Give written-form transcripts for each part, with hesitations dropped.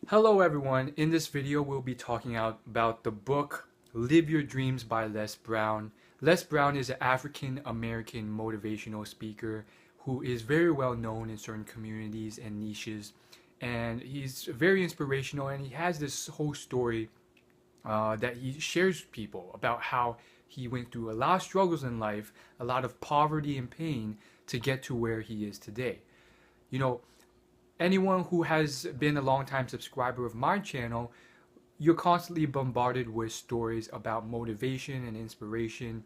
Hello everyone, in this video we'll be talking about the book Live Your Dreams by Les Brown. Les Brown is an African American motivational speaker who is very well known in certain communities and niches, and he's very inspirational, and he has this whole story that he shares with people about how he went through a lot of struggles in life, a lot of poverty and pain to get to where he is today. You know, anyone who has been a long-time subscriber of my channel, you're constantly bombarded with stories about motivation and inspiration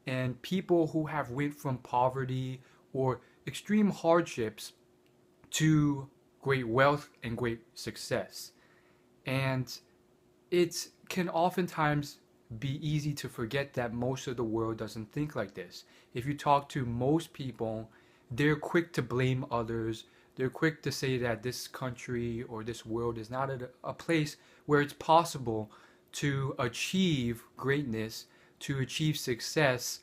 and people who have went from poverty or extreme hardships to great wealth and great success. And it can oftentimes be easy to forget that most of the world doesn't think like this. If you talk to most people, they're quick to blame others. They're quick to say that this country or this world is not a place where it's possible to achieve greatness, to achieve success,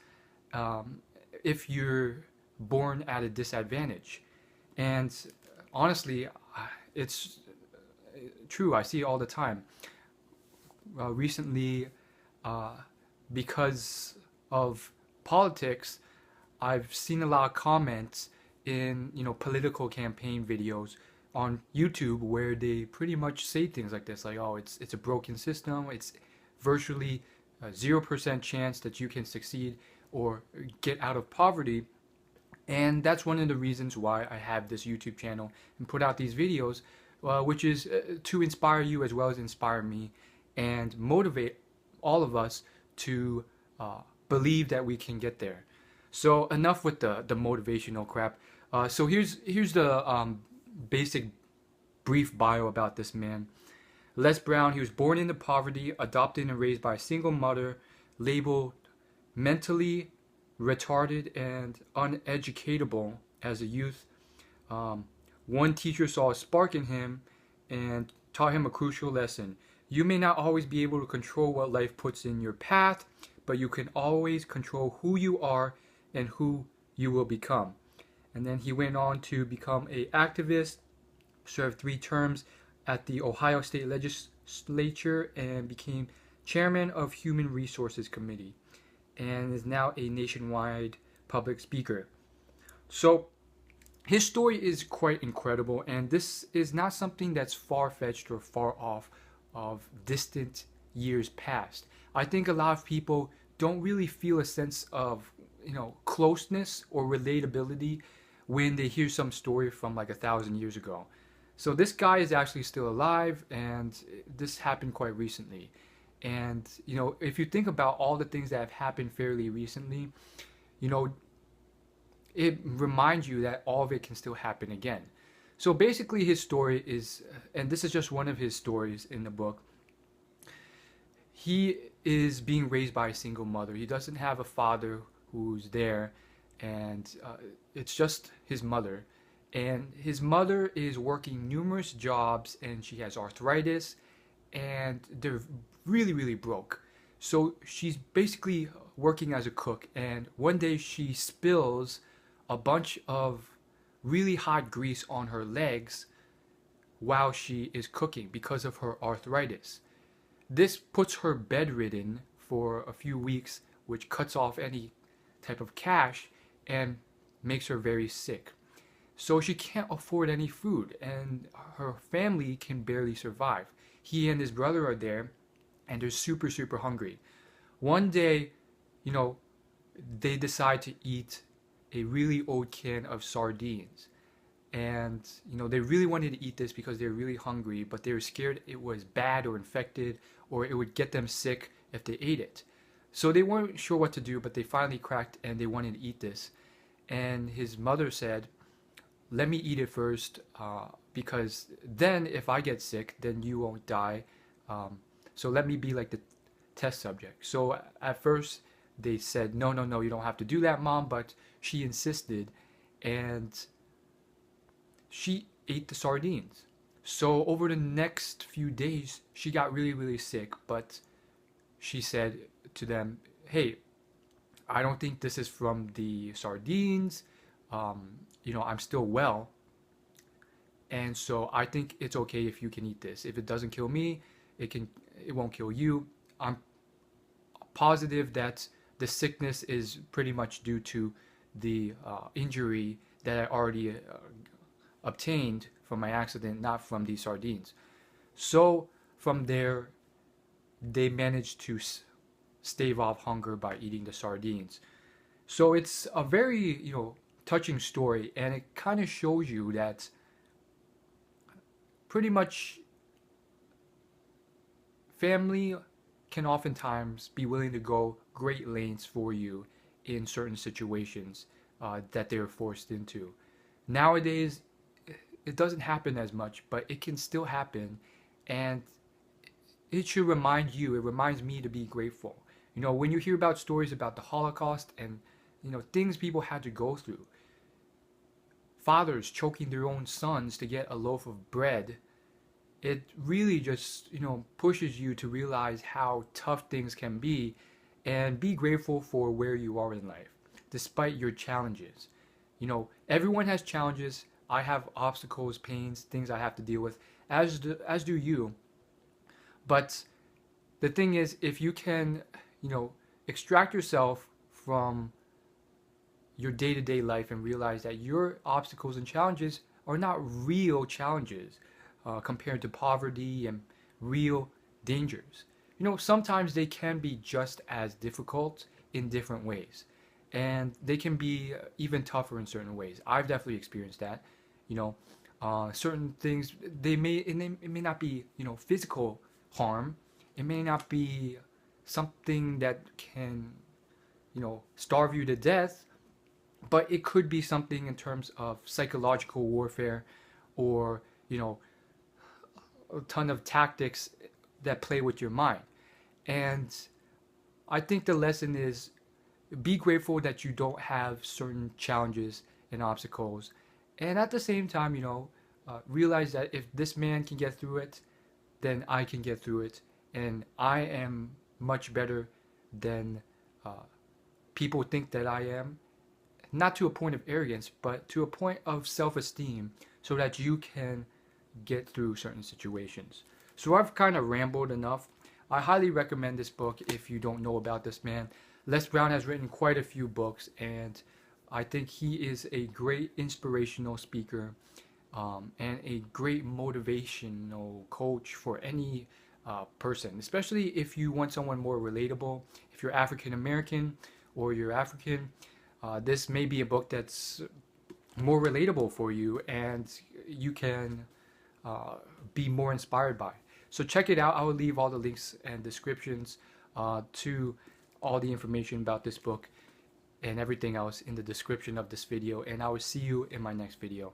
um, if you're born at a disadvantage. And honestly, it's true. I see it all the time. Recently, uh, because of politics, I've seen a lot of comments in political campaign videos on YouTube where they pretty much say things like this, like, "Oh, it's a broken system. It's virtually a 0% chance that you can succeed or get out of poverty." And that's one of the reasons why I have this YouTube channel and put out these videos, which is to inspire you as well as inspire me and motivate all of us to believe that we can get there. So enough with the motivational crap. So here's the basic brief bio about this man. Les Brown, he was born into poverty, adopted and raised by a single mother, labeled mentally retarded and uneducatable as a youth. Um, One teacher saw a spark in him and taught him a crucial lesson. You may not always be able to control what life puts in your path, but you can always control who you are and who you will become. And then he went on to become an activist, served 3 terms at the Ohio State Legislature, and became chairman of Human Resources Committee, and is now a nationwide public speaker. So his story is quite incredible, and this is not something that's far-fetched or far off of distant years past. I think a lot of people don't really feel a sense of closeness or relatability when they hear some story from like 1,000 years ago. So this guy is actually still alive, and this happened quite recently. And if you think about all the things that have happened fairly recently, you know, it reminds you that all of it can still happen again. So basically, his story is, and this is just one of his stories in the book. He is being raised by a single mother. He doesn't have a father who's there, and it's just his mother. And his mother is working numerous jobs, and she has arthritis, and they're really, really broke. So she's basically working as a cook, and one day she spills a bunch of really hot grease on her legs while she is cooking because of her arthritis. This puts her bedridden for a few weeks, which cuts off any type of cash and makes her very sick. So she can't afford any food, and her family can barely survive. He and his brother are there, and they're super, super hungry. One day, you know, they decide to eat a really old can of sardines. And, they really wanted to eat this because they're really hungry, but they were scared it was bad or infected, or it would get them sick if they ate it. So they weren't sure what to do, but they finally cracked and they wanted to eat this. And his mother said, "Let me eat it first, because then if I get sick, then you won't die. So let me be like the test subject." So at first they said, "No, no, no, you don't have to do that, Mom," but she insisted, and she ate the sardines. So over the next few days, she got really, really sick, but she said to them, "Hey, I don't think this is from the sardines. I'm still well." And so I think it's okay if you can eat this. If it doesn't kill me, it won't kill you. I'm positive that the sickness is pretty much due to the injury that I already obtained from my accident, not from these sardines. So from there, they managed to stave off hunger by eating the sardines. So it's a very, touching story, and it kind of shows you that pretty much family can oftentimes be willing to go great lengths for you in certain situations that they're forced into. Nowadays, it doesn't happen as much, but it can still happen, and it should remind you, it reminds me to be grateful. When you hear about stories about the Holocaust and, things people had to go through, fathers choking their own sons to get a loaf of bread, it really just, pushes you to realize how tough things can be and be grateful for where you are in life, despite your challenges. Everyone has challenges. I have obstacles, pains, things I have to deal with, as do you. But the thing is, if you can, extract yourself from your day-to-day life and realize that your obstacles and challenges are not real challenges compared to poverty and real dangers. Sometimes they can be just as difficult in different ways, and they can be even tougher in certain ways. I've definitely experienced that. Certain things, it may not be, physical harm. It may not be something that can, starve you to death, but it could be something in terms of psychological warfare, or, a ton of tactics that play with your mind. And I think the lesson is, be grateful that you don't have certain challenges and obstacles. And at the same time, realize that if this man can get through it, then I can get through it. And I am much better than people think that I am. Not to a point of arrogance, but to a point of self-esteem, so that you can get through certain situations. So I've kind of rambled enough. I highly recommend this book if you don't know about this man. Les Brown has written quite a few books, and I think he is a great inspirational speaker and a great motivational coach for any person, especially if you want someone more relatable. If you're African American or you're African, this may be a book that's more relatable for you, and you can be more inspired by. So check it out. I will leave all the links and descriptions to all the information about this book and everything else in the description of this video, and I will see you in my next video.